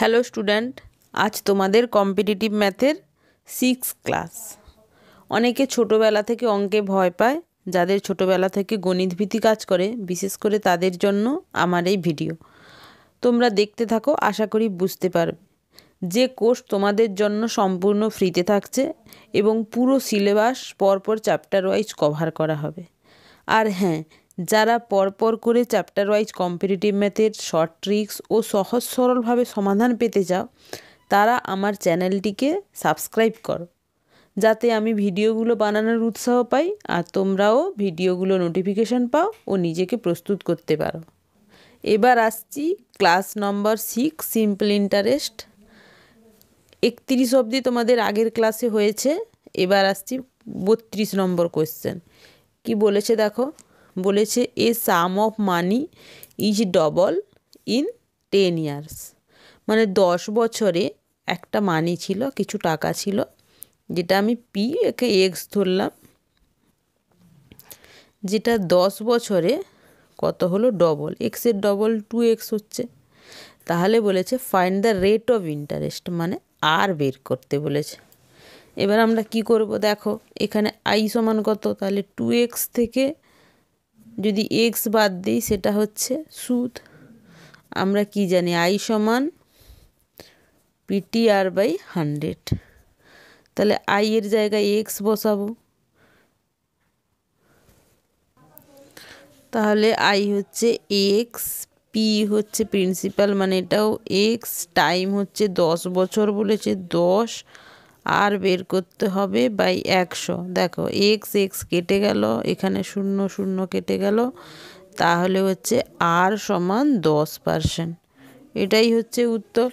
Hello student, আজ তোমাদের competitive ম্যাথের 6 ক্লাস। অনেকে ছোটোবেলা থেকে অঙ্কে ভয় পায়। যাদের ছোটোবেলা থেকে গণিতভীতি কাজ করে, বিশেষ করে তাদের জন্য আমার এই ভিডিও। তোমরা দেখতে থাকো, আশা করি বুঝতে পারবে। যে কোর্স তোমাদের জন্য সম্পূর্ণ ফ্রিতে থাকছে এবং পুরো সিলেবাস পরপর চ্যাপ্টার ওয়াইজ কভার করা হবে। আর হ্যাঁ, যারা পরপর করে চ্যাপ্টার ওয়াইজ কম্পিটিটিভ ম্যাথের শর্ট ট্রিক্স ও সহজ সরলভাবে সমাধান পেতে চাও, তারা আমার চ্যানেলটিকে সাবস্ক্রাইব করো, যাতে আমি ভিডিওগুলো বানানোর উৎসাহ পাই আর তোমরাও ভিডিওগুলো নোটিফিকেশন পাও ও নিজেকে প্রস্তুত করতে পারো। এবার আসছি ক্লাস নম্বর 6, সিম্পল ইন্টারেস্ট। 31 অবধি তোমাদের আগের ক্লাসে হয়েছে। এবার আসছি 32 নম্বর কোয়েশ্চেন। কি বলেছে দেখো, বলেছে a sum of money is double in 10 years. মানে 10 বছরে একটা মানি ছিল, কিছু টাকা ছিল, যেটা আমি পি একে এক্স ধরলাম, যেটা 10 বছরে কত হলো ডবল, এক্সের ডবল 2x হচ্ছে। তাহলে বলেছে find the rate of interest, মানে আর বের করতে বলেছে। এবার আমরা কি করব দেখো, এখানে আই সমান কত, তাহলে 2x থেকে যদি x বাদ দিই সেটা হচ্ছে সুদ। আমরা কি জানি, আই সমান পিটিআর বাই 100। তাহলে আই এর জায়গায় x বসাবো, তাহলে আই হচ্ছে x, পি হচ্ছে প্রিন্সিপাল মানে এটাও x, টাইম হচ্ছে 10 বছর বলেছে 10, আর বের করতে হবে বাই 100। দেখো x কেটে গেল, এখানে 0 0 কেটে গেল, তাহলে হচ্ছে আর সমান 10%। এটাই হচ্ছে উত্তর।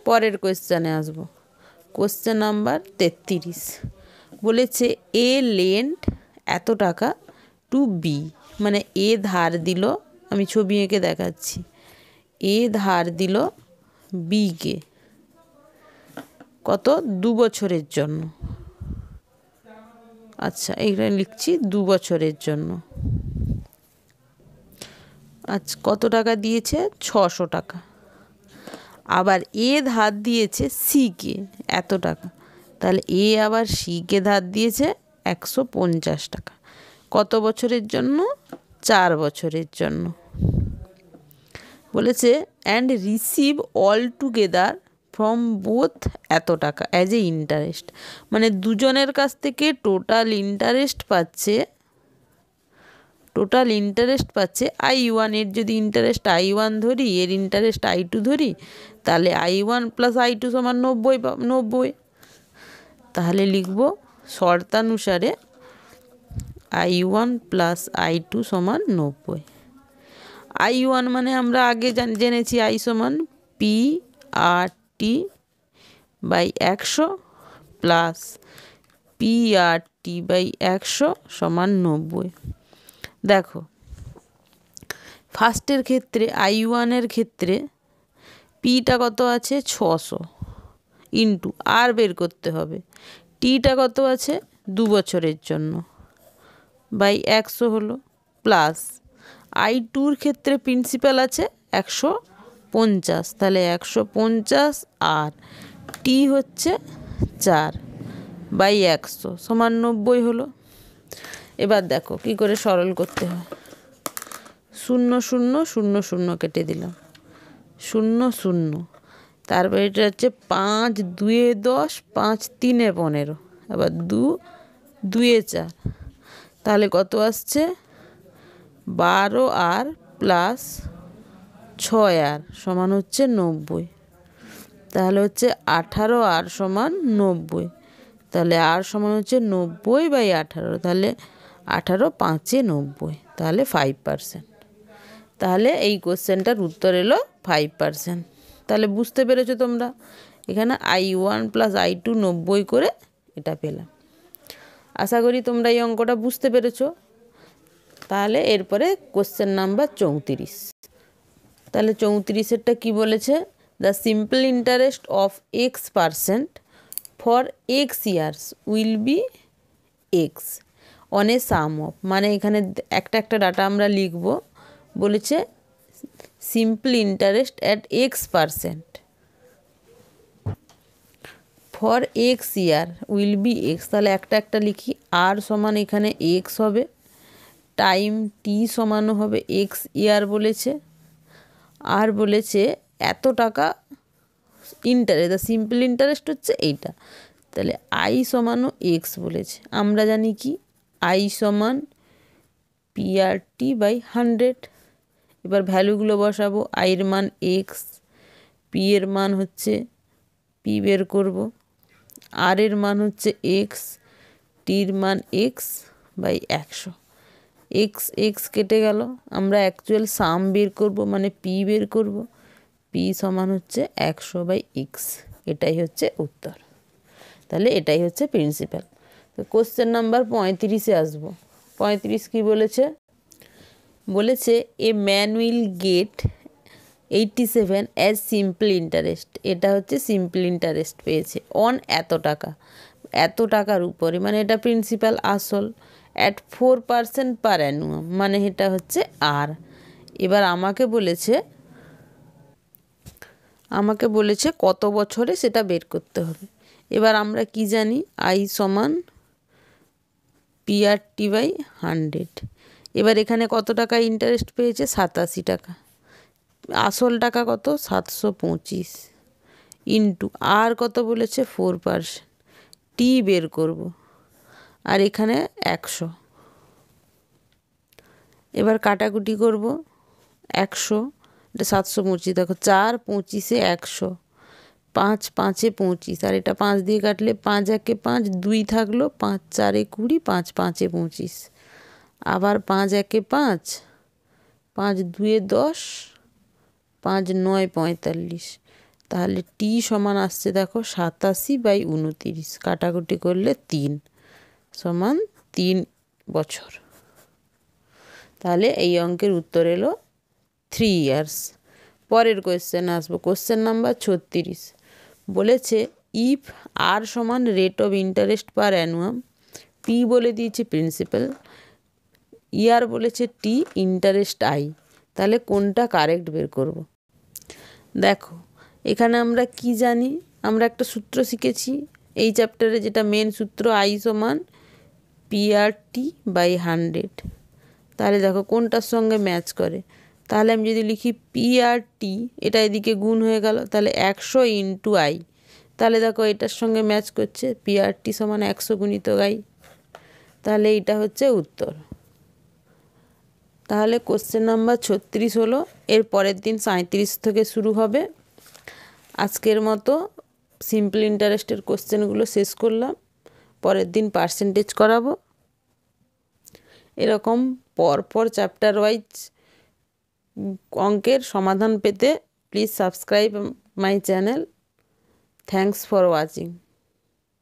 পরের কোয়েশ্চেনে আসবো, কোয়েশ্চেন নাম্বার 33। বলেছে এ লেন্ড এত টাকা টু বি, মানে এ ধার দিল, আমি ছবি এঁকে দেখাচ্ছি, এ ধার দিল বিকে কত, 2 বছরের জন্য। আচ্ছা, এইখানে লিখছি 2 বছরের জন্য। আচ্ছা, কত টাকা দিয়েছে, 600 টাকা। আবার এ ধার দিয়েছে সিকে এত টাকা, তাহলে এ আবার সিকে ধার দিয়েছে 150 টাকা। কত বছরের জন্য, 4 বছরের জন্য। বলেছে and receive all together from both এত টাকা অ্যাজ এ ইন্টারেস্ট, মানে দুজনের কাছ থেকে টোটাল ইন্টারেস্ট পাচ্ছে I1। এর যদি ইন্টারেস্ট I1 ধরি, এর ইন্টারেস্ট I2 ধরি, তাহলে I1 প্লাস I2 সমান 90। তাহলে লিখব শর্তানুসারে I1 প্লাস I2 সমান 90। I1 মানে আমরা আগে জেনেছি I সমান PRT বাই 100 প্লাস PRT বাই 100 সমান 90। দেখো ফার্স্টের ক্ষেত্রে I1-এর ক্ষেত্রে পিটা কত আছে 600 ইন্টু আর বের করতে হবে, টিটা কত আছে 2 বছরের জন্য বাই 100 হলো, প্লাস I2-র ক্ষেত্রে প্রিন্সিপাল আছে 150, তাহলে 150 আর টি হচ্ছে 4 বাই 100 সমান 90 হলো। এবার দেখো কি করে সরল করতে হয়, 0 0 0 0 কেটে দিলাম, 0 0, তারপর এটা হচ্ছে 5 2 10, 5 3 15, আবার 2 2 4, তাহলে কত আসছে 12 আর প্লাস 6 আর সমান হচ্ছে 90। তাহলে হচ্ছে 18 আর সমান 90, তাহলে আর সমান হচ্ছে 90 বাই 18, তাহলে 18 5 90, তাহলে 5%। তাহলে এই কোশ্চেনটার উত্তর এলো 5%। তাহলে বুঝতে পেরেছো তোমরা, এখানে I1 প্লাস I2 90 করে এটা পেলাম। আশা করি তোমরা এই অঙ্কটা বুঝতে পেরেছো। তাহলে এরপরে কোশ্চেন নাম্বার 34। তাহলে 34-এরটা কি বলেছে, the simple interest of X% for X years will be X on a sum of, মানে এখানে একটা একটা ডাটা আমরা লিখব। বলেছে simple interest at x%. For x year will be x, তাহলে একটা একটা লিখি। আর সমান এখানে x হবে, টাইম টি সমানও হবে এক্স ইয়ার বলেছে, আর বলেছে এত টাকা ইন্টারেস্ট, সিম্পল ইন্টারেস্ট হচ্ছে এইটা। তাহলে আই সমানও এক্স বলেছে। আমরা জানি কি আই সমান পিআরটি বাই 100। এবার ভ্যালুগুলো বসাবো। আইয়ের মান এক্স, পি এর মান হচ্ছে পি বের করব, আর এর মান হচ্ছে এক্স, টির মান এক্স বাই 100। এক্স এক্স কেটে গেল, আমরা অ্যাকচুয়াল সাম বের করব, মানে পি বের করব। পি সমান হচ্ছে 100/x। এটাই হচ্ছে উত্তর। তাহলে এটাই হচ্ছে প্রিন্সিপাল। তো কোশ্চেন নাম্বার 35-এ আসবো। 35 কি বলেছে? বলেছে a man will get 87 as simple interest. এটা হচ্ছে সিম্পল ইন্টারেস্ট পেয়েছে অন এত টাকা, এত টাকার উপরে, মানে এটা প্রিন্সিপাল আসল, অ্যাট 4% পার অ্যানুয়াম, মানে এটা হচ্ছে আর। এবার আমাকে বলেছে কত বছরে সেটা বের করতে হবে। এবার আমরা কি জানি, আই সমান পিআরটি বাই 100। এবার এখানে কত টাকা ইন্টারেস্ট পেয়েছে? 87 টাকা। আসল টাকা কত? 725 ইন্টু আর কত বলেছে? 4%। টি বের করব, আর এখানে 100। এবার কাটাকুটি করব। 100, এটা 725, দেখো 4 25-এ 100, 5 5-এ 25, আর এটা 5 দিয়ে কাটলে 5 1-এ 5, 2 থাকলো, 5 4-এ 20, 5 5-এ 25, আবার 5 1-এ 5, 5 2-এ 10, 5 9 45। তাহলে টি সমান আসছে দেখো 87/29, কাটাকুটি করলে 3 সমান 3 বছর। তাহলে এই অঙ্কের উত্তর এলো 3 ইয়ার্স। পরের কোয়েশ্চেন আসবো, কোয়েশ্চেন নাম্বার 36। বলেছে ইফ আর সমান rate of interest per annum, P বলে দিয়েছে প্রিন্সিপাল, ইয়ার বলেছে টি, ইন্টারেস্ট আই, তাহলে কোনটা কারেক্ট বের করব। দেখো এখানে আমরা কি জানি, আমরা একটা সূত্র শিখেছি এই চ্যাপ্টারে, যেটা মেন সূত্র, আই সমান পিআরটি বাই 100। তাহলে দেখো কোনটার সঙ্গে ম্যাচ করে। তাহলে আমি যদি লিখি পিআরটি, এটা এদিকে গুণ হয়ে গেল, তাহলে 100 ইন্টু আই, তাহলে দেখো এটার সঙ্গে ম্যাচ করছে, পিআরটি সমান 100 গুণিতক আই। তাহলে এইটা হচ্ছে উত্তর। তাহলে কোশ্চেন নাম্বার 36 হলো। এর পরের দিন 37 থেকে শুরু হবে। আজকের মতো সিম্পল ইন্টারেস্টের কোশ্চেনগুলো শেষ করলাম, পরের দিন পার্সেন্টেজ করাবো। এরকম পরপর চ্যাপ্টার ওয়াইজ অঙ্কের সমাধান পেতে please subscribe my channel. Thanks for watching.